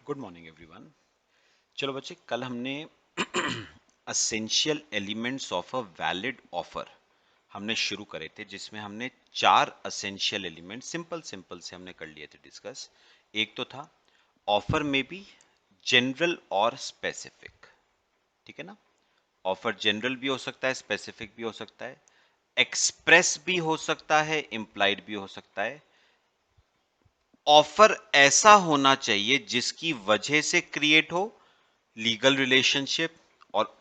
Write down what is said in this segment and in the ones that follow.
Good morning everyone. चलो बच्चे, कल हमने essential elements of a valid offer हमने शुरू करे थे, जिसमें हमने 4 असेंशियल एलिमेंट सिंपल सिंपल से हमने कर लिए थे डिस्कस। एक तो था ऑफर में बी जनरल और स्पेसिफिक, ठीक है ना। ऑफर जनरल भी हो सकता है, स्पेसिफिक भी हो सकता है, एक्सप्रेस भी हो सकता है, इम्प्लाइड भी हो सकता है। ऑफर ऐसा होना चाहिए जिसकी वजह से क्रिएट हो लीगल रिलेशनशिप, और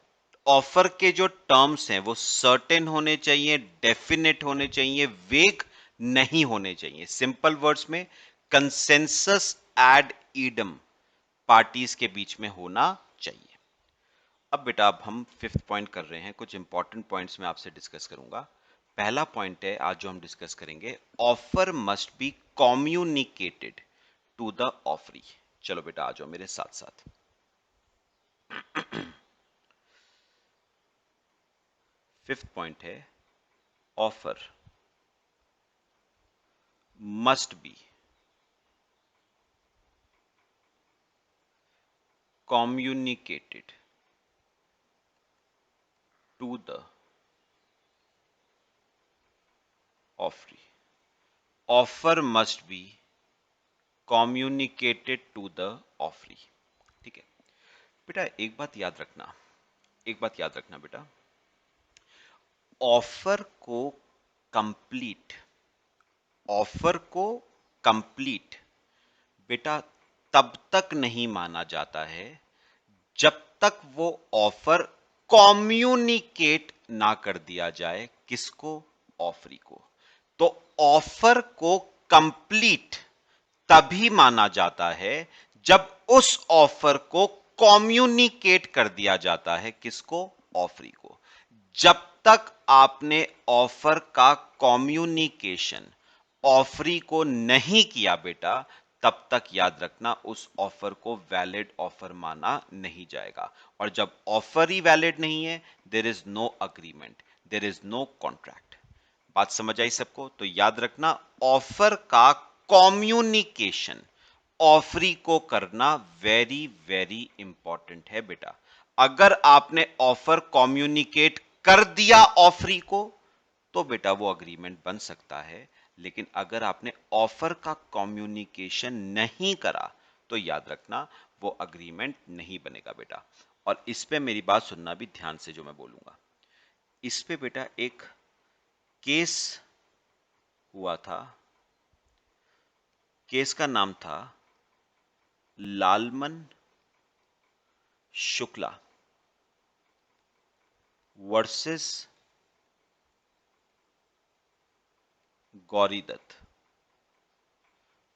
ऑफर के जो टर्म्स हैं वो सर्टेन होने चाहिए, डेफिनेट होने चाहिए, वेग नहीं होने चाहिए। सिंपल वर्ड्स में कंसेंसस एड ईडम पार्टीज के बीच में होना चाहिए। अब बेटा, अब हम फिफ्थ पॉइंट कर रहे हैं। कुछ इंपॉर्टेंट पॉइंट्स मैं आपसे डिस्कस करूंगा। पहला पॉइंट है आज जो हम डिस्कस करेंगे, offer must be communicated to the offeree. चलो बेटा, आ जाओ मेरे साथ साथ। फिफ्थ पॉइंट है, offer must be communicated to the offeree. Offer must be communicated to the offeree. ठीक है बेटा, एक बात याद रखना बेटा, ऑफर को कंप्लीट ऑफर को कंप्लीट बेटा तब तक नहीं माना जाता है जब तक वो ऑफर कम्युनिकेट ना कर दिया जाए। किसको? ऑफरी को। तो ऑफर को कंप्लीट तभी माना जाता है जब उस ऑफर को कम्युनिकेट कर दिया जाता है। किसको? ऑफरी को। जब तक आपने ऑफर का कम्युनिकेशन ऑफरी को नहीं किया बेटा, तब तक याद रखना उस ऑफर को वैलिड ऑफर माना नहीं जाएगा। और जब ऑफर ही वैलिड नहीं है, there is no agreement, there is no contract. बात समझ आई सबको? तो याद रखना, ऑफर का कम्युनिकेशन ऑफरी को करना वेरी वेरी इंपॉर्टेंट है बेटा। अगर आपने ऑफर कम्युनिकेट कर दिया ऑफरी को, तो बेटा वो अग्रीमेंट बन सकता है। लेकिन अगर आपने ऑफर का कम्युनिकेशन नहीं करा, तो याद रखना वो अग्रीमेंट नहीं बनेगा बेटा। और इस पे मेरी बात सुनना भी ध्यान से जो मैं बोलूंगा। इस पे बेटा एक केस हुआ था। केस का नाम था लालमन शुक्ला वर्सेस गौरीदत्त।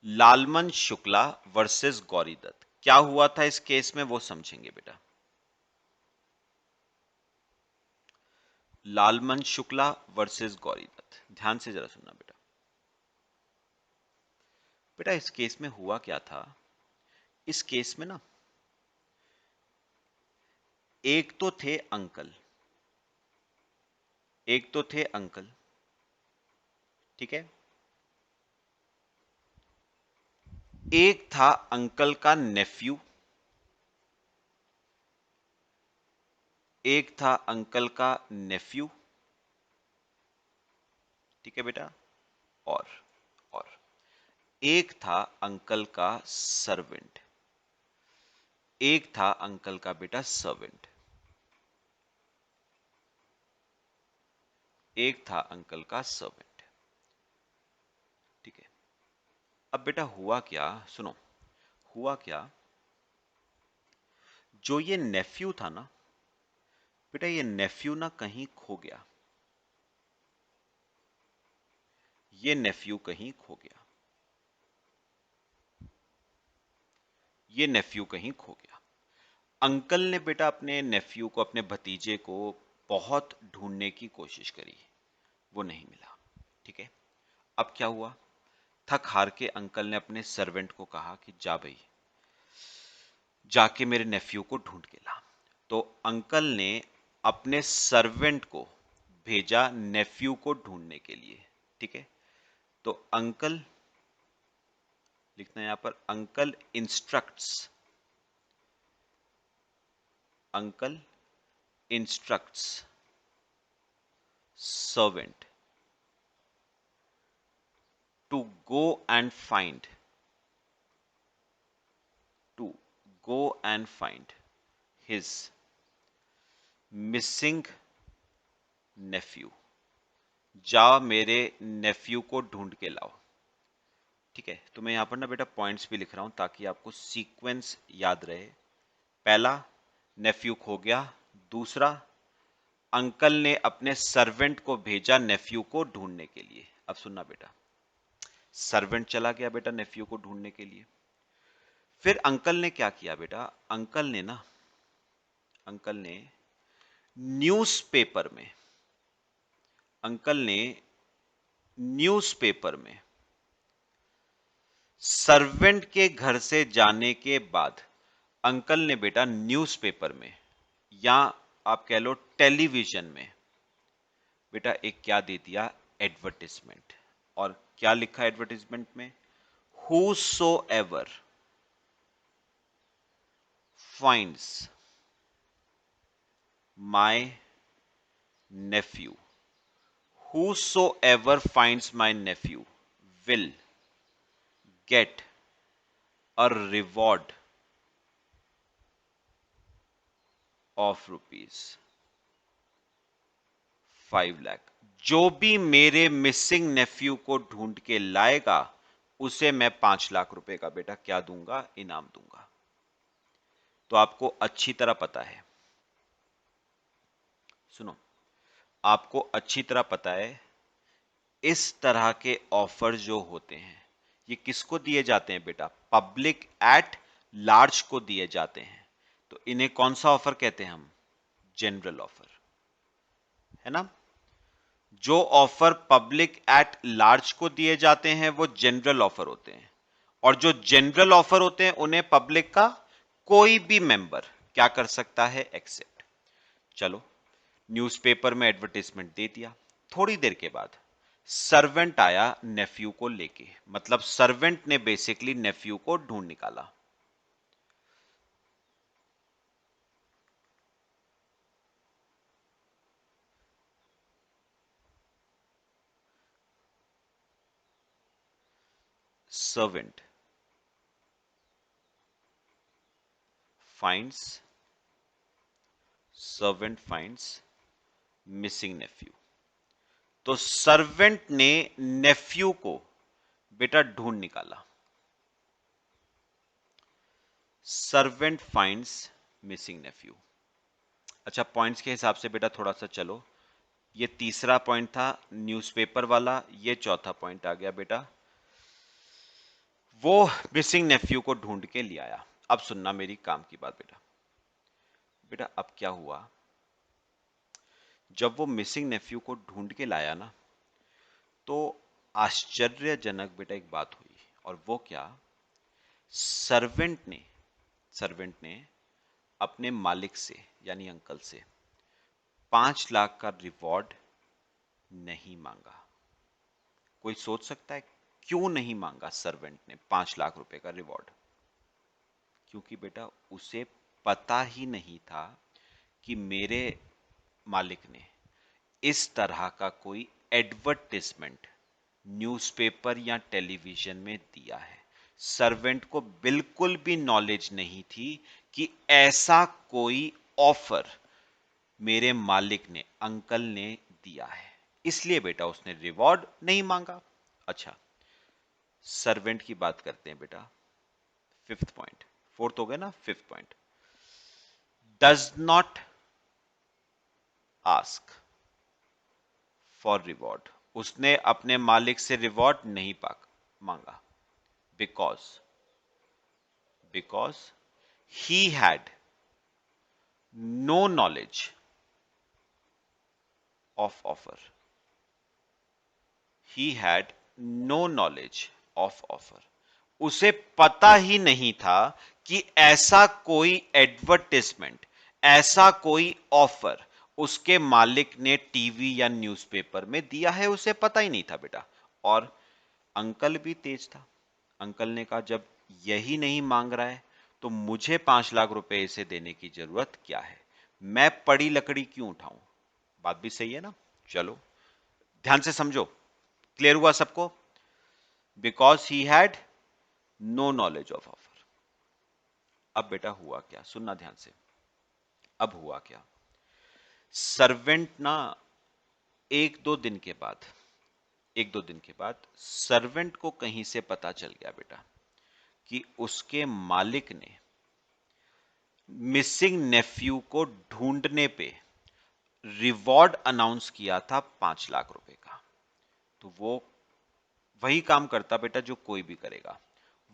लालमन शुक्ला वर्सेस गौरीदत्त। क्या हुआ था इस केस में, वो समझेंगे बेटा। लालमन शुक्ला वर्सेस गौरीदत्त, ध्यान से जरा सुनना बेटा। बेटा, इस केस में हुआ क्या था? इस केस में ना, एक तो थे अंकल, एक तो थे अंकल, ठीक है। एक था अंकल का नेफ्यू, एक था अंकल का नेफ्यू, ठीक है बेटा। और और एक था अंकल का सर्वेंट, एक था अंकल का बेटा सर्वेंट, एक था अंकल का सर्वेंट, ठीक है। अब बेटा हुआ क्या, सुनो। हुआ क्या, जो ये नेफ्यू था ना बेटा, ये नेफ्यू ना कहीं खो गया। ये नेफ्यू कहीं खो गया, ये नेफ्यू कहीं खो गया। अंकल ने बेटा अपने नेफ्यू को, अपने भतीजे को बहुत ढूंढने की कोशिश करी, वो नहीं मिला, ठीक है। अब क्या हुआ, थक हार के अंकल ने अपने सर्वेंट को कहा कि जा भाई, जाके मेरे नेफ्यू को ढूंढ के ला। तो अंकल ने अपने सर्वेंट को भेजा नेफ्यू को ढूंढने के लिए, ठीक है। तो अंकल, लिखना यहां पर, uncle instructs uncle instructs servant to go and find to go and find his missing nephew. जा मेरे नेफ्यू को ढूंढ के लाओ। ठीक है, तो मैं यहां पर ना बेटा पॉइंट्स भी लिख रहा हूं ताकि आपको सीक्वेंस याद रहे। पहला, नेफ्यू खो गया। दूसरा, अंकल ने अपने सर्वेंट को भेजा नेफ्यू को ढूंढने के लिए। अब सुनना बेटा, सर्वेंट चला गया बेटा नेफ्यू को ढूंढने के लिए। फिर अंकल ने क्या किया बेटा, अंकल ने न्यूज़पेपर में अंकल ने न्यूज़पेपर में सर्वेंट के घर से जाने के बाद अंकल ने बेटा न्यूज़पेपर में या आप कह लो टेलीविजन में बेटा एक क्या दे दिया, एडवर्टिजमेंट। और क्या लिखा एडवर्टिजमेंट में, whosoever finds my nephew whosoever finds my nephew will get a reward of ₹5 lakh. जो भी मेरे मिसिंग नेफ्यू को ढूंढ के लाएगा उसे मैं 5 लाख रुपए का बेटा क्या दूंगा, इनाम दूंगा। तो आपको अच्छी तरह पता है, सुनो, आपको अच्छी तरह पता है इस तरह के ऑफर जो होते हैं ये किसको दिए जाते हैं बेटा, पब्लिक एट लार्ज को दिए जाते हैं। तो इन्हें कौन सा ऑफर कहते हैं हम, जनरल ऑफर, है ना। जो ऑफर पब्लिक एट लार्ज को दिए जाते हैं वो जनरल ऑफर होते हैं, और जो जनरल ऑफर होते हैं उन्हें पब्लिक का कोई भी मेंबर क्या कर सकता है, एक्सेप्ट। चलो, न्यूज़पेपर में एडवर्टाइजमेंट दे दिया। थोड़ी देर के बाद सर्वेंट आया नेफ्यू को लेके, मतलब सर्वेंट ने बेसिकली नेफ्यू को ढूंढ निकाला। Servant finds missing nephew. तो सर्वेंट ने नेफ्यू को बेटा ढूंढ निकाला। Servant finds missing nephew. अच्छा, पॉइंट्स के हिसाब से बेटा थोड़ा सा चलो, ये तीसरा पॉइंट था न्यूज़पेपर वाला, ये चौथा पॉइंट आ गया बेटा, वो मिसिंग नेफ्यू को ढूंढ के ले आया। अब सुनना मेरी काम की बात बेटा। बेटा अब क्या हुआ, जब वो मिसिंग नेफ्यू को ढूंढ के लाया ना, तो आश्चर्यजनक बेटा एक बात हुई, और वो क्या, सर्वेंट ने अपने मालिक से यानी अंकल से 5 लाख का रिवॉर्ड नहीं मांगा। कोई सोच सकता है क्यों नहीं मांगा सर्वेंट ने 5 लाख रुपए का रिवॉर्ड? क्योंकि बेटा उसे पता ही नहीं था कि मेरे मालिक ने इस तरह का कोई एडवर्टाइजमेंट न्यूज़पेपर या टेलीविजन में दिया है। सर्वेंट को बिल्कुल भी नॉलेज नहीं थी कि ऐसा कोई ऑफर मेरे मालिक ने, अंकल ने दिया है, इसलिए बेटा उसने रिवॉर्ड नहीं मांगा। अच्छा, सर्वेंट की बात करते हैं बेटा। फिफ्थ पॉइंट, फोर्थ हो गया ना, fifth point, does not ask for reward. उसने अपने मालिक से रिवॉर्ड नहीं मांगा, because he had no knowledge of offer. He had no knowledge of offer. उसे पता ही नहीं था कि ऐसा कोई एडवर्टाइजमेंट, ऐसा कोई ऑफर उसके मालिक ने टीवी या न्यूज़पेपर में दिया है, उसे पता ही नहीं था बेटा। और अंकल भी तेज था। अंकल ने कहा जब यही नहीं मांग रहा है तो मुझे 5 लाख रुपए इसे देने की जरूरत क्या है? मैं पड़ी लकड़ी क्यों उठाऊं? बात भी सही है ना? चलो ध्यान से समझो। क्लियर हुआ सबको? Because he had no knowledge of offer. अब बेटा हुआ क्या, सुनना ध्यान से। अब हुआ क्या, सर्वेंट ना एक दो दिन के बाद सर्वेंट को कहीं से पता चल गया बेटा कि उसके मालिक ने मिसिंग नेफ्यू को ढूंढने पे रिवॉर्ड अनाउंस किया था 5 लाख रुपए का। तो वो वही काम करता बेटा जो कोई भी करेगा।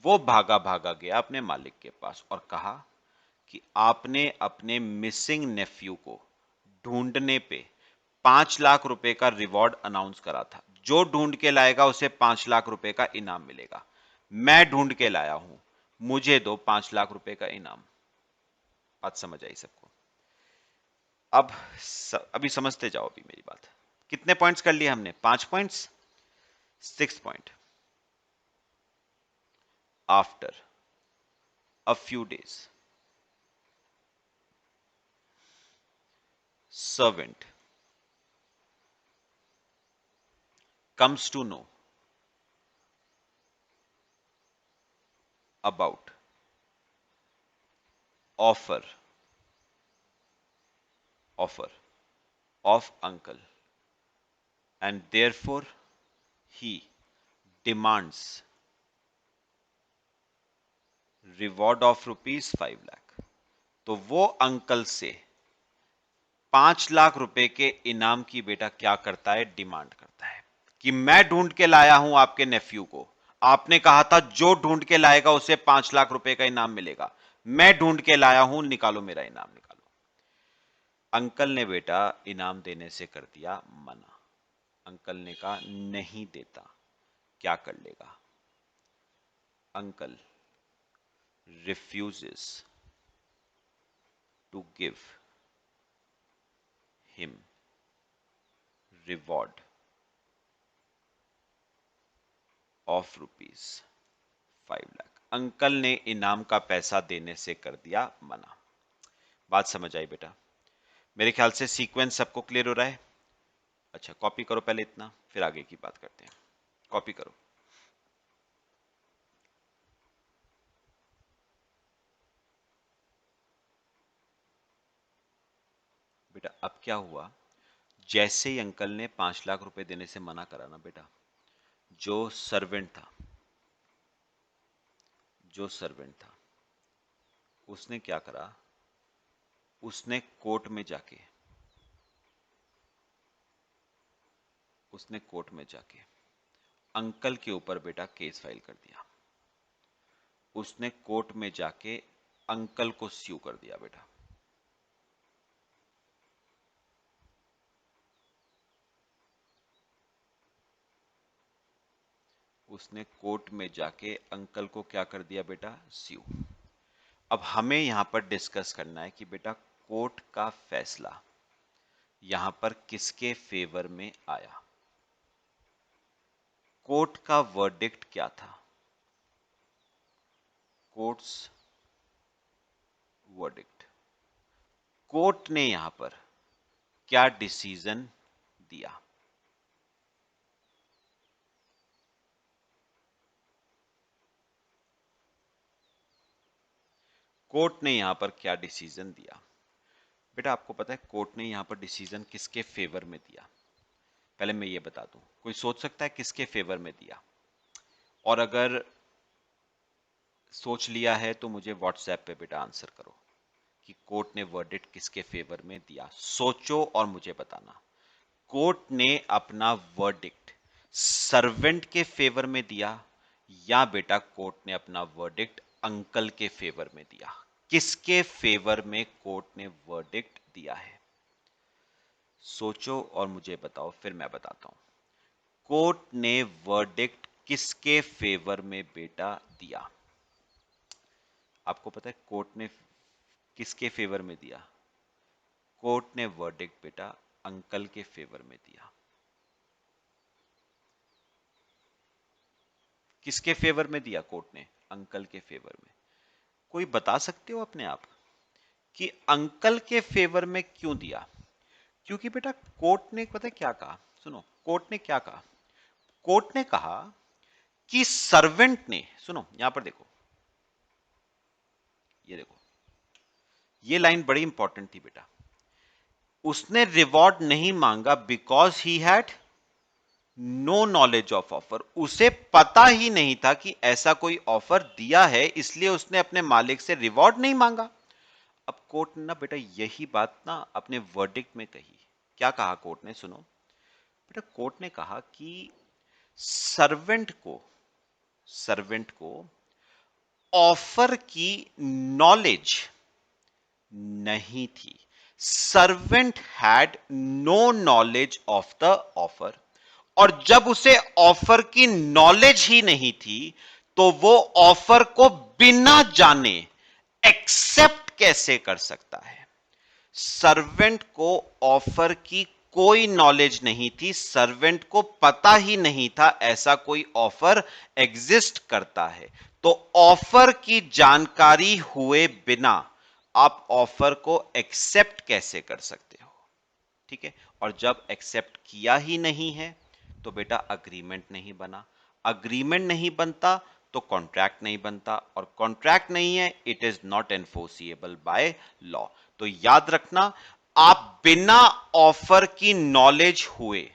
वो भागा भागा गया अपने मालिक के पास और कहा कि आपने अपने मिसिंग नेफ्यू को ढूंढने पे 5 लाख रुपए का रिवॉर्ड अनाउंस करा था। जो ढूंढ के लाएगा उसे 5 लाख रुपए का इनाम मिलेगा। मैं ढूंढ के लाया हूं, मुझे दो 5 लाख रुपए का इनाम। बात समझ आई सबको? अब अभी समझते जाओ अभी मेरी बात। कितने पॉइंट्स कर लिए हमने? 5 points. 6 point, after a few days servant comes to know about offer of uncle, and therefore he demands reward of ₹5 lakh. तो वो अंकल से 5 लाख रुपए के इनाम की बेटा क्या करता है? डिमांड करता है कि मैं ढूंढ के लाया हूं आपके नेफ्यू को। आपने कहा था जो ढूंढ के लाएगा उसे 5 लाख रुपए का इनाम मिलेगा। मैं ढूंढ के लाया हूं, निकालो मेरा इनाम निकालो। अंकल ने बेटा इनाम देने से कर दिया मना। अंकल ने कहा नहीं देता। क्या कर लेगा? Uncle refuses to give him reward of ₹5 lakh. Uncle ने इनाम का पैसा देने से कर दिया मना। बात समझ आई बेटा? मेरे ख्याल से सीक्वेंस सबको क्लियर हो रहा है। अच्छा कॉपी करो पहले इतना, फिर आगे की बात करते हैं। कॉपी करो। बेटा अब क्या हुआ, जैसे ही अंकल ने 5 लाख रुपए देने से मना करा ना बेटा, जो सर्वेंट था उसने क्या करा, उसने कोर्ट में जाके अंकल के ऊपर बेटा केस फाइल कर दिया। उसने कोर्ट में जाके अंकल को स्यू कर दिया बेटा। उसने कोर्ट में जाके अंकल को क्या कर दिया बेटा? स्यू। अब हमें यहां पर डिस्कस करना है कि बेटा कोर्ट का फैसला यहां पर किसके फेवर में आया? कोर्ट का वर्डिक्ट क्या था? Courts verdict. कोर्ट ने यहां पर क्या डिसीजन दिया? कोर्ट ने यहां पर क्या डिसीजन दिया? बेटा आपको पता है कोर्ट ने यहां पर डिसीजन किसके फेवर में दिया? पहले मैं ये बता दूं, कोई सोच सकता है किसके फेवर में दिया? और अगर सोच लिया है तो मुझे व्हाट्सएप पे बेटा आंसर करो कि कोर्ट ने वर्डिक्ट किसके फेवर में दिया। सोचो और मुझे बताना। कोर्ट ने अपना वर्डिक्ट सर्वेंट के फेवर में दिया या बेटा कोर्ट ने अपना वर्डिक्ट अंकल के फेवर में दिया? किसके फेवर में कोर्ट ने वर्डिक्ट दिया है? सोचो और मुझे बताओ, फिर मैं बताता हूं। कोर्ट ने वर्डिक्ट किसके फेवर में बेटा दिया? आपको पता है कोर्ट ने किसके फेवर में दिया? कोर्ट ने वर्डिक्ट बेटा अंकल के फेवर में दिया। किसके फेवर में दिया कोर्ट ने? अंकल के फेवर में। कोई बता सकते हो अपने आप कि अंकल के फेवर में क्यों दिया? क्योंकि बेटा कोर्ट ने पता है क्या कहा, सुनो कोर्ट ने क्या कहा। कोर्ट ने कहा कि सर्वेंट ने, सुनो यहां पर देखो, ये देखो, ये लाइन बड़ी इंपॉर्टेंट थी बेटा। उसने रिवॉर्ड नहीं मांगा because he had no knowledge of offer. उसे पता ही नहीं था कि ऐसा कोई ऑफर दिया है, इसलिए उसने अपने मालिक से रिवॉर्ड नहीं मांगा। अब कोर्ट ने ना बेटा यही बात ना अपने वर्डिक्ट में कही। क्या कहा कोर्ट ने, सुनो बेटा। कोर्ट ने कहा कि सर्वेंट को ऑफर की नॉलेज नहीं थी। Servant had no knowledge of the offer, और जब उसे ऑफर की नॉलेज ही नहीं थी तो वो ऑफर को बिना जाने एक्सेप्ट कैसे कर सकता है? सर्वेंट को ऑफर की कोई नॉलेज नहीं थी, सर्वेंट को पता ही नहीं था ऐसा कोई ऑफर एग्जिस्ट करता है। तो ऑफर की जानकारी हुए बिना आप ऑफर को एक्सेप्ट कैसे कर सकते हो? ठीक है, और जब एक्सेप्ट किया ही नहीं है तो बेटा अग्रीमेंट नहीं बना, अग्रीमेंट नहीं बनता तो कॉन्ट्रैक्ट नहीं बनता, और कॉन्ट्रैक्ट नहीं है, it is not enforceable by law. तो याद रखना, आप बिना ऑफर की नॉलेज हुए,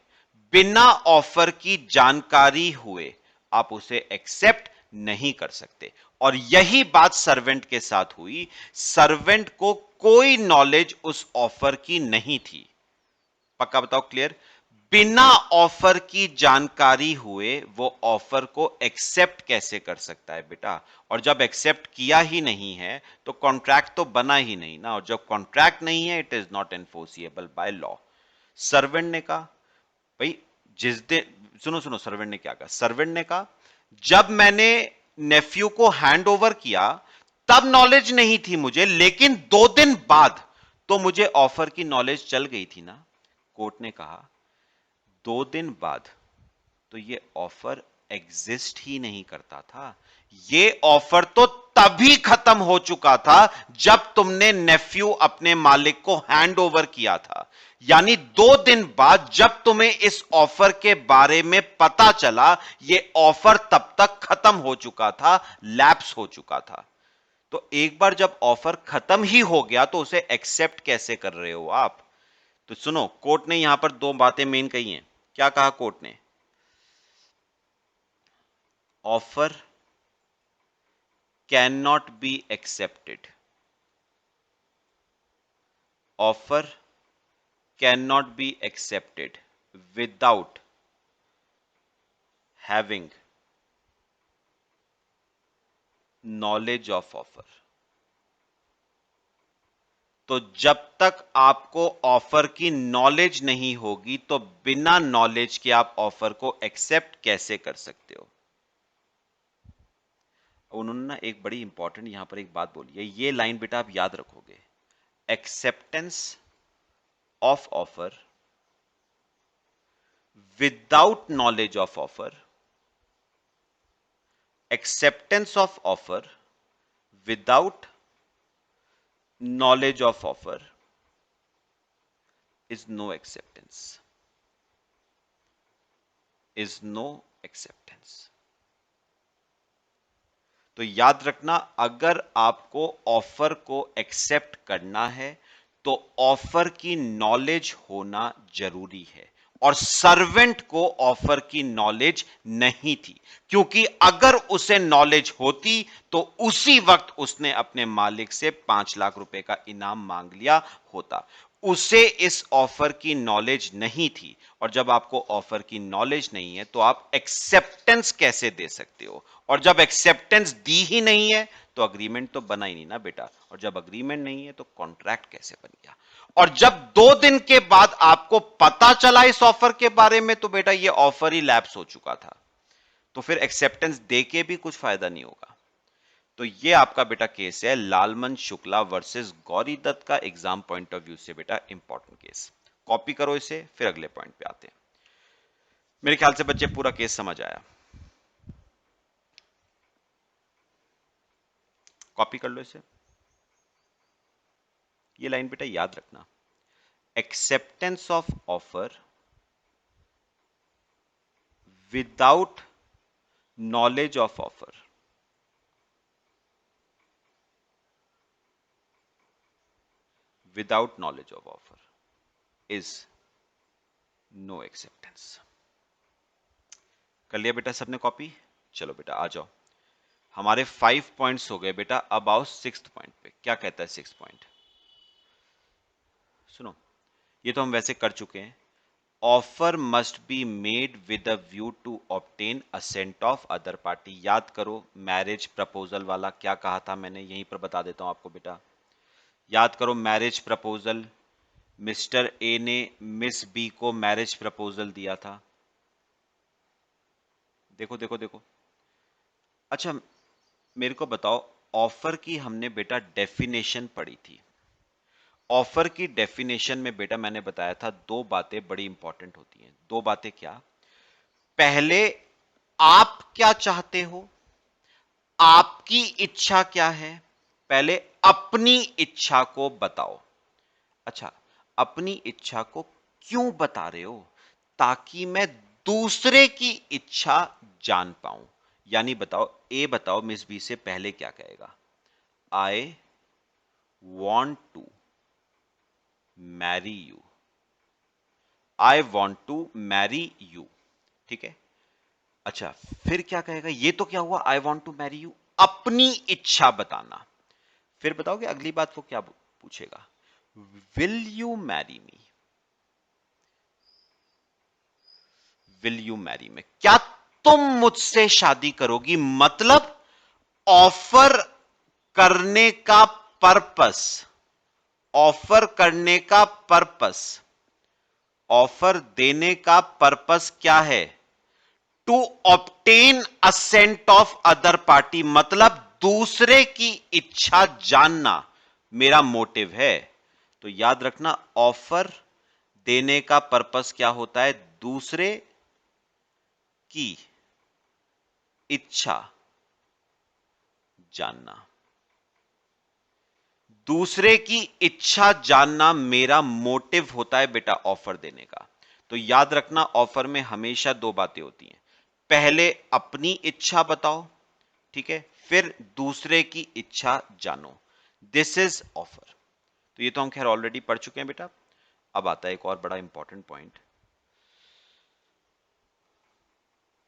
बिना ऑफर की जानकारी हुए आप उसे एक्सेप्ट नहीं कर सकते। और यही बात सर्वेंट के साथ हुई। सर्वेंट को कोई नॉलेज उस ऑफर की नहीं थी। पक्का बताओ, क्लियर? बिना ऑफर की जानकारी हुए वो ऑफर को एक्सेप्ट कैसे कर सकता है बेटा? और जब एक्सेप्ट किया ही नहीं है तो कॉन्ट्रैक्ट तो बना ही नहीं ना, और जब कॉन्ट्रैक्ट नहीं है it is not enforceable by law. Servant ने कहा भाई, जिस दिन, सुनो सुनो, सर्वेंट ने क्या कहा? सर्वेंट ने कहा जब मैंने नेफ्यू को हैंड ओवर किया तब नॉलेज नहीं थी मुझे, लेकिन 2 दिन बाद तो मुझे ऑफर की नॉलेज चल गई थी ना। कोर्ट ने कहा 2 दिन बाद तो ये ऑफर एग्जिस्ट ही नहीं करता था। ये ऑफर तो तभी खत्म हो चुका था जब तुमने नेफ्यू अपने मालिक को हैंड ओवर किया था। यानी 2 दिन बाद जब तुम्हें इस ऑफर के बारे में पता चला, ये ऑफर तब तक खत्म हो चुका था, लैप्स हो चुका था। तो एक बार जब ऑफर खत्म ही हो गया तो उसे एक्सेप्ट कैसे कर रहे हो आप? तो सुनो, कोर्ट ने यहां पर 2 बातें मेन कही हैं। क्या कहा कोर्ट ने? Offer can not be accepted, offer can not be accepted without having knowledge of offer. तो जब तक आपको ऑफर की नॉलेज नहीं होगी तो बिना नॉलेज के आप ऑफर को एक्सेप्ट कैसे कर सकते हो? उन्होंने ना एक बड़ी इंपॉर्टेंट यहां पर एक बात बोली है, ये लाइन बेटा आप याद रखोगे। Acceptance of offer without knowledge of offer, acceptance of offer without knowledge of offer is no acceptance, is no acceptance। तो याद रखना, अगर आपको ऑफर को एक्सेप्ट करना है तो ऑफर की नॉलेज होना जरूरी है, और सर्वेंट को ऑफर की नॉलेज नहीं थी, क्योंकि अगर उसे नॉलेज होती तो उसी वक्त उसने अपने मालिक से 5 लाख रुपए का इनाम मांग लिया होता। उसे इस ऑफर की नॉलेज नहीं थी, और जब आपको ऑफर की नॉलेज नहीं है तो आप एक्सेप्टेंस कैसे दे सकते हो? और जब एक्सेप्टेंस दी ही नहीं है तो अग्रीमेंट तो बना ही नहीं ना बेटा, और जब अग्रीमेंट नहीं है तो कॉन्ट्रैक्ट कैसे बन गया? और जब 2 दिन के बाद आपको पता चला इस ऑफर के बारे में तो बेटा ये ऑफर ही लैप्स हो चुका था, तो फिर एक्सेप्टेंस दे के भी कुछ फायदा नहीं होगा। तो ये आपका बेटा केस है लालमन शुक्ला वर्सेस गौरी दत्त का, एग्जाम पॉइंट ऑफ व्यू से बेटा इंपॉर्टेंट केस। कॉपी करो इसे, फिर अगले पॉइंट पे आते हैं। मेरे ख्याल से बच्चे पूरा केस समझ आया। कॉपी कर लो इसे। ये लाइन बेटा याद रखना, acceptance of offer without knowledge of offer, without knowledge of offer is no acceptance. कर लिया बेटा सबने कॉपी? चलो बेटा आ जाओ, हमारे 5 पॉइंट्स हो गए बेटा। अब आओ 6th पॉइंट पे। क्या कहता है 6th पॉइंट? सुनो, ये तो हम वैसे कर चुके हैं। Offer must be made with a view to obtain assent of other party. याद करो मैरिज प्रपोजल वाला क्या कहा था मैंने, यहीं पर बता देता हूं आपको बेटा। याद करो मैरिज प्रपोजल, मिस्टर ए ने मिस बी को मैरिज प्रपोजल दिया था। देखो देखो देखो। अच्छा मेरे को बताओ, ऑफर की हमने बेटा डेफिनेशन पढ़ी थी। ऑफर की डेफिनेशन में बेटा मैंने बताया था दो बातें बड़ी इंपॉर्टेंट होती हैं। दो बातें क्या? पहले आप क्या चाहते हो, आपकी इच्छा क्या है, पहले अपनी इच्छा को बताओ। अच्छा, अपनी इच्छा को क्यों बता रहे हो? ताकि मैं दूसरे की इच्छा जान पाऊं। यानी बताओ, ए बताओ मिस बी से पहले क्या कहेगा? I want to marry you, I want to marry you, ठीक है। अच्छा फिर क्या कहेगा? ये तो क्या हुआ, I want to marry you, अपनी इच्छा बताना। फिर बताओगे अगली बात वो क्या पूछेगा? Will you marry me, will you marry me, क्या तुम मुझसे शादी करोगी? मतलब ऑफर करने का पर्पस, ऑफर करने का पर्पस, ऑफर देने का पर्पस क्या है? To obtain assent of other party, मतलब दूसरे की इच्छा जानना मेरा मोटिव है। तो याद रखना, ऑफर देने का पर्पस क्या होता है? दूसरे की इच्छा जानना। दूसरे की इच्छा जानना मेरा मोटिव होता है बेटा ऑफर देने का। तो याद रखना, ऑफर में हमेशा दो बातें होती हैं। पहले अपनी इच्छा बताओ, ठीक है, फिर दूसरे की इच्छा जानो। This is offer. तो ये तो हम खैर ऑलरेडी पढ़ चुके हैं बेटा। अब आता है एक और बड़ा important point,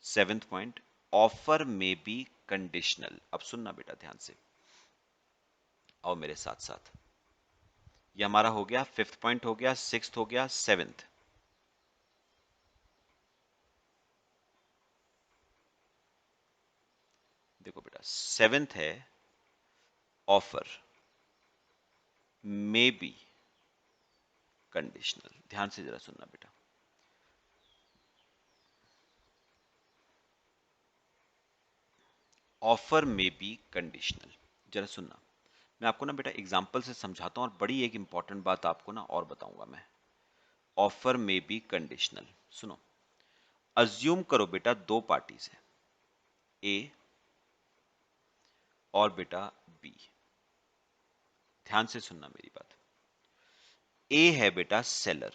7th point, offer may be conditional. अब सुनना बेटा ध्यान से, आओ मेरे साथ साथ। ये हमारा हो गया 5th पॉइंट, हो गया 6th, हो गया 7th। देखो बेटा 7th है ऑफर मे बी कंडीशनल। ध्यान से जरा सुनना बेटा। ऑफर में बी कंडीशनल, जरा सुनना। मैं आपको ना बेटा एग्जांपल से समझाता हूं और बड़ी एक इंपॉर्टेंट बात आपको ना और बताऊंगा मैं। ऑफर में बी कंडीशनल, सुनो। अज्यूम करो बेटा दो पार्टीज है, ए और बेटा बी। ध्यान से सुनना मेरी बात। ए है बेटा सेलर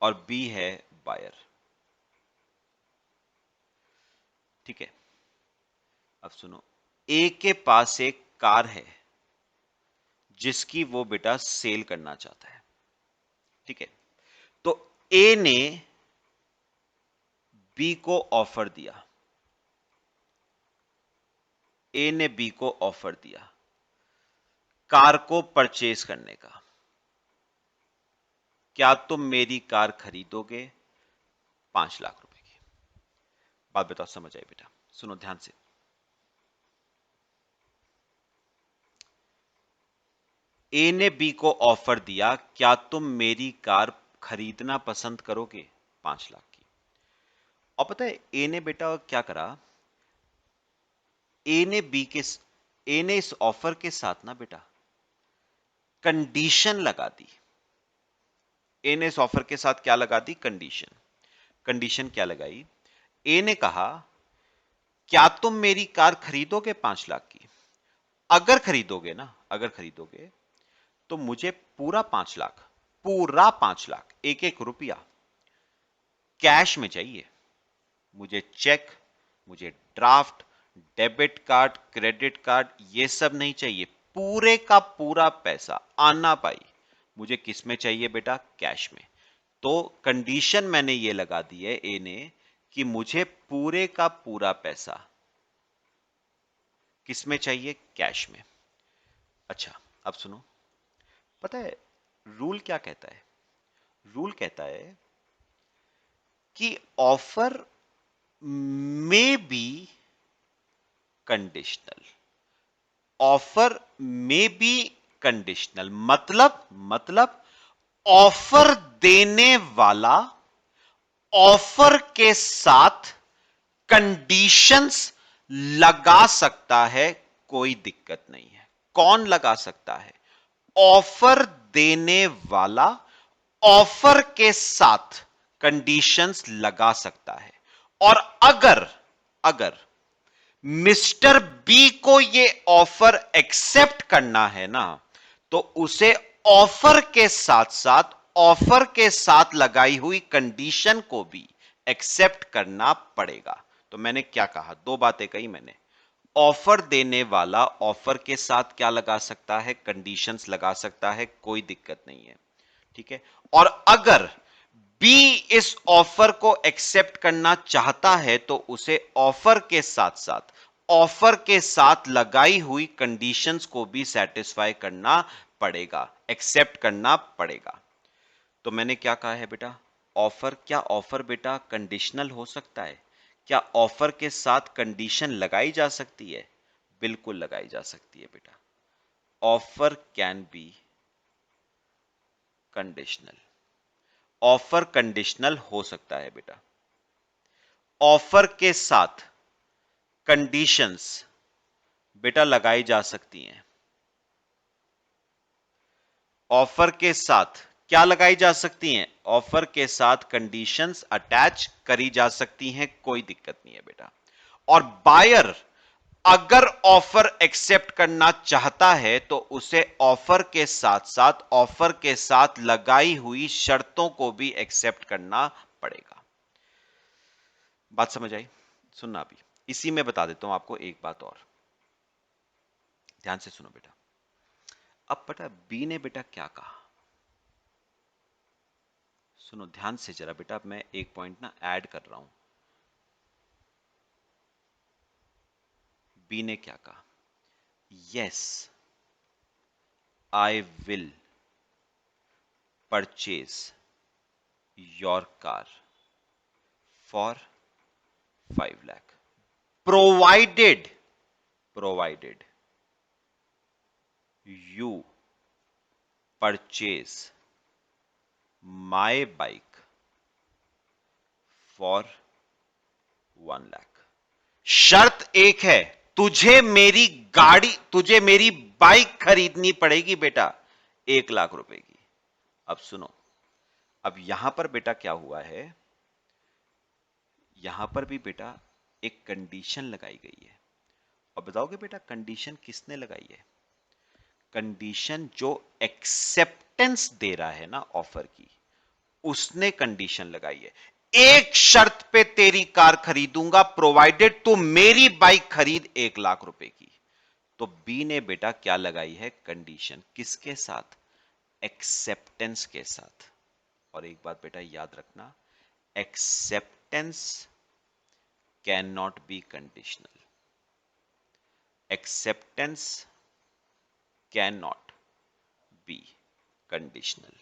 और बी है बायर, ठीक है। अब सुनो, ए के पास एक कार है जिसकी वो बेटा सेल करना चाहता है, ठीक है। तो ए ने बी को ऑफर दिया, ए ने बी को ऑफर दिया कार को परचेज करने का। क्या तुम मेरी कार खरीदोगे? 5 लाख रुपए की। बात बताओ समझ आई बेटा? सुनो ध्यान से। ए ने बी को ऑफर दिया, क्या तुम मेरी कार खरीदना पसंद करोगे? 5 लाख की। और पता है ए ने बेटा क्या करा? ए ने बी के ए ने इस ऑफर के साथ ना बेटा कंडीशन लगा दी। ए ने इस ऑफर के साथ क्या लगा दी? कंडीशन। कंडीशन क्या लगाई? ए ने कहा क्या तुम मेरी कार खरीदोगे 5 लाख की? अगर खरीदोगे ना, अगर खरीदोगे तो मुझे पूरा 5 लाख, एक एक रुपया कैश में चाहिए। मुझे चेक, मुझे draft, debit card, credit card, ये सब नहीं चाहिए। पूरे का पूरा पैसा आना पाई मुझे किस में चाहिए बेटा? कैश में। तो कंडीशन मैंने ये लगा दी है ए ने कि मुझे पूरे का पूरा पैसा किस में चाहिए? कैश में। अच्छा, अब सुनो, पता है रूल क्या कहता है? रूल कहता है कि offer may be conditional. Offer may be conditional मतलब ऑफर देने वाला ऑफर के साथ कंडीशंस लगा सकता है, कोई दिक्कत नहीं है। कौन लगा सकता है? ऑफर देने वाला ऑफर के साथ कंडीशंस लगा सकता है। और अगर अगर मिस्टर बी को यह ऑफर एक्सेप्ट करना है ना, तो उसे ऑफर के साथ लगाई हुई कंडीशन को भी एक्सेप्ट करना पड़ेगा। तो मैंने क्या कहा? दो बातें कही मैंने। ऑफर देने वाला ऑफर के साथ क्या लगा सकता है? कंडीशंस लगा सकता है, कोई दिक्कत नहीं है, ठीक है। और अगर बी इस ऑफर को एक्सेप्ट करना चाहता है तो उसे ऑफर के साथ लगाई हुई कंडीशंस को भी सेटिस्फाई करना पड़ेगा, एक्सेप्ट करना पड़ेगा। तो मैंने क्या कहा है बेटा? क्या ऑफर बेटा कंडीशनल हो सकता है? क्या ऑफर के साथ कंडीशन लगाई जा सकती है? बिल्कुल लगाई जा सकती है बेटा। Offer can be conditional. Offer conditional हो सकता है बेटा। ऑफर के साथ कंडीशंस बेटा लगाई जा सकती हैं। ऑफर के साथ क्या लगाई जा सकती हैं? ऑफर के साथ कंडीशंस अटैच करी जा सकती हैं, कोई दिक्कत नहीं है बेटा। और बायर अगर ऑफर एक्सेप्ट करना चाहता है तो उसे ऑफर के साथ लगाई हुई शर्तों को भी एक्सेप्ट करना पड़ेगा। बात समझ आई? सुनना, अभी इसी में बता देता हूं आपको एक बात और, ध्यान से सुनो बेटा। अब बेटा बी ने बेटा क्या कहा? सुनो ध्यान से जरा बेटा, अब मैं एक पॉइंट ना ऐड कर रहा हूं। बी ने क्या कहा? Yes, I will purchase your car for 5 lakh, provided you purchase my bike for 1 lakh. शर्त एक है, तुझे मेरी बाइक खरीदनी पड़ेगी बेटा 1 लाख रुपए की। अब सुनो, अब यहां पर बेटा क्या हुआ है? यहां पर भी बेटा एक कंडीशन लगाई गई है। और बताओगे बेटा कंडीशन किसने लगाई है? कंडीशन जो एक्सेप्टेंस दे रहा है ना ऑफर की, उसने कंडीशन लगाई है। एक शर्त पे तेरी कार खरीदूंगा, प्रोवाइडेड तू मेरी बाइक खरीद 1 लाख रुपए की। तो बी ने बेटा क्या लगाई है? कंडीशन। किसके साथ? एक्सेप्टेंस के साथ। और एक बात बेटा याद रखना, acceptance can not be conditional. Acceptance can not be conditional.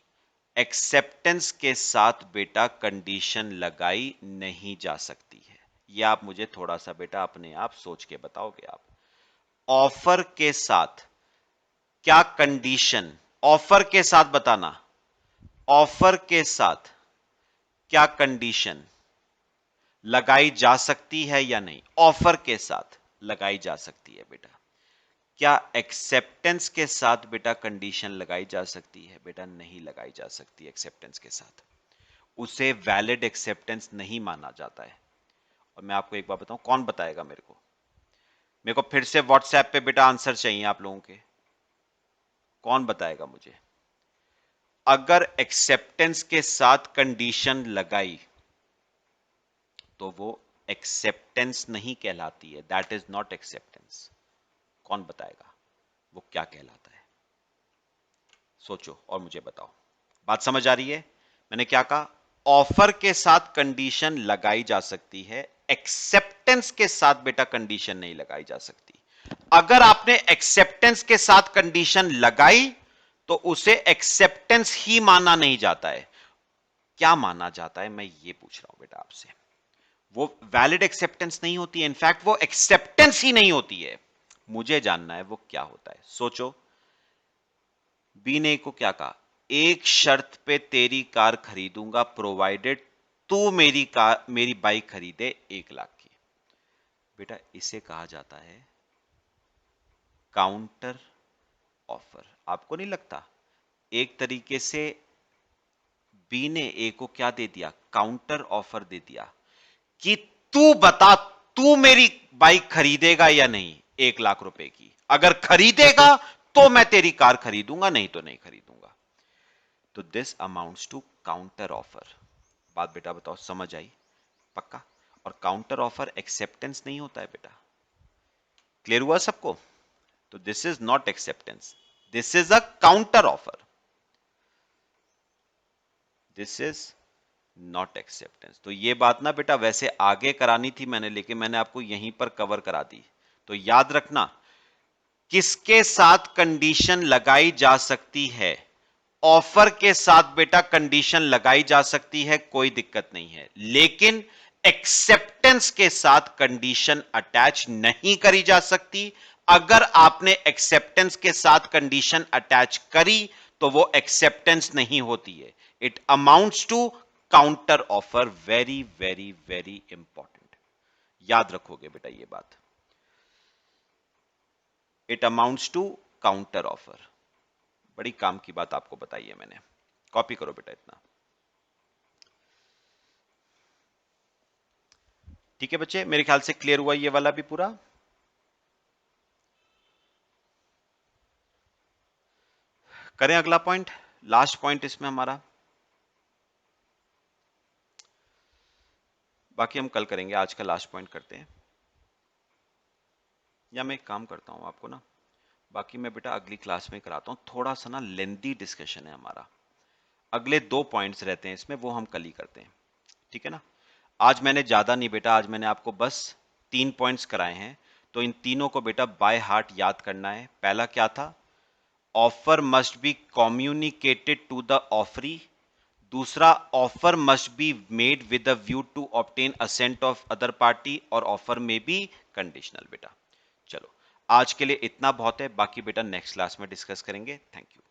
Acceptance के साथ बेटा कंडीशन लगाई नहीं जा सकती है। यह आप मुझे थोड़ा सा बेटा अपने आप सोच के बताओगे आप। ऑफर के साथ क्या कंडीशन, ऑफर के साथ बताना, ऑफर के साथ क्या कंडीशन लगाई जा सकती है या नहीं? ऑफर के साथ लगाई जा सकती है बेटा। क्या एक्सेप्टेंस के साथ बेटा कंडीशन लगाई जा सकती है? बेटा नहीं लगाई जा सकती एक्सेप्टेंस के साथ, उसे वैलिड एक्सेप्टेंस नहीं माना जाता है। और मैं आपको एक बात बताऊं, कौन बताएगा मेरे को फिर से व्हाट्सएप पे बेटा आंसर चाहिए आप लोगों के, कौन बताएगा मुझे? अगर एक्सेप्टेंस के साथ कंडीशन लगाई तो वो एक्सेप्टेंस नहीं कहलाती है, दैट इज नॉट एक्सेप्टेंस। कौन बताएगा वो क्या कहलाता है? सोचो और मुझे बताओ। बात समझ आ रही है? मैंने क्या कहा? ऑफर के साथ कंडीशन लगाई जा सकती है, एक्सेप्टेंस के साथ बेटा कंडीशन नहीं लगाई जा सकती। अगर आपने एक्सेप्टेंस के साथ कंडीशन लगाई तो उसे एक्सेप्टेंस ही माना नहीं जाता है। क्या माना जाता है, मैं ये पूछ रहा हूं बेटा आपसे। वो वैलिड एक्सेप्टेंस नहीं होती है, इनफैक्ट वो एक्सेप्टेंस ही नहीं होती है। मुझे जानना है वो क्या होता है। सोचो, बी ने को क्या कहा? एक शर्त पे तेरी कार खरीदूंगा प्रोवाइडेड तू मेरी बाइक खरीदे 1 लाख की। बेटा इसे कहा जाता है काउंटर ऑफर। आपको नहीं लगता एक तरीके से बी ने ए को क्या दे दिया? काउंटर ऑफर दे दिया कि तू बता, तू मेरी बाइक खरीदेगा या नहीं 1 लाख रुपए की। अगर खरीदेगा तो मैं तेरी कार खरीदूंगा, नहीं तो नहीं खरीदूंगा। तो this amounts to counter offer. बात बेटा बताओ समझ आई? पक्का? और काउंटर ऑफर एक्सेप्टेंस नहीं होता है बेटा। क्लियर हुआ सबको? तो this is not acceptance, this is a counter offer, this is not acceptance. तो ये बात ना बेटा वैसे आगे करानी थी मैंने, लेकिन मैंने आपको यहीं पर कवर करा दी। तो याद रखना, किसके साथ कंडीशन लगाई जा सकती है? ऑफर के साथ बेटा कंडीशन लगाई जा सकती है, कोई दिक्कत नहीं है, लेकिन एक्सेप्टेंस के साथ कंडीशन अटैच नहीं करी जा सकती। अगर आपने एक्सेप्टेंस के साथ कंडीशन अटैच करी तो वो एक्सेप्टेंस नहीं होती है, it amounts to counter offer. Very very very important, याद रखोगे बेटा ये बात। It amounts to counter offer. बड़ी काम की बात आपको बताई है मैंने। कॉपी करो बेटा इतना। ठीक है बच्चे, मेरे ख्याल से क्लियर हुआ ये वाला भी पूरा। करें अगला पॉइंट, लास्ट पॉइंट इसमें हमारा। बाकी हम कल करेंगे, आज का लास्ट पॉइंट करते हैं। या मैं एक काम करता हूं आपको ना, बाकी मैं बेटा अगली क्लास में कराता हूं। थोड़ा सा ना लेंदी डिस्कशन है हमारा, अगले 2 पॉइंट्स रहते हैं इसमें, वो हम कल ही करते हैं। ठीक है ना? आज मैंने ज्यादा नहीं बेटा, आज मैंने आपको बस 3 पॉइंट्स कराए हैं। तो इन तीनों को बेटा बाय हार्ट याद करना है। पहला क्या था? Offer must be communicated to the offeree. दूसरा, offer must be made with a view to obtain assent of other party, और ऑफर में बी कंडीशनल बेटा। चलो आज के लिए इतना बहुत है, बाकी बेटा नेक्स्ट क्लास में डिस्कस करेंगे। Thank you.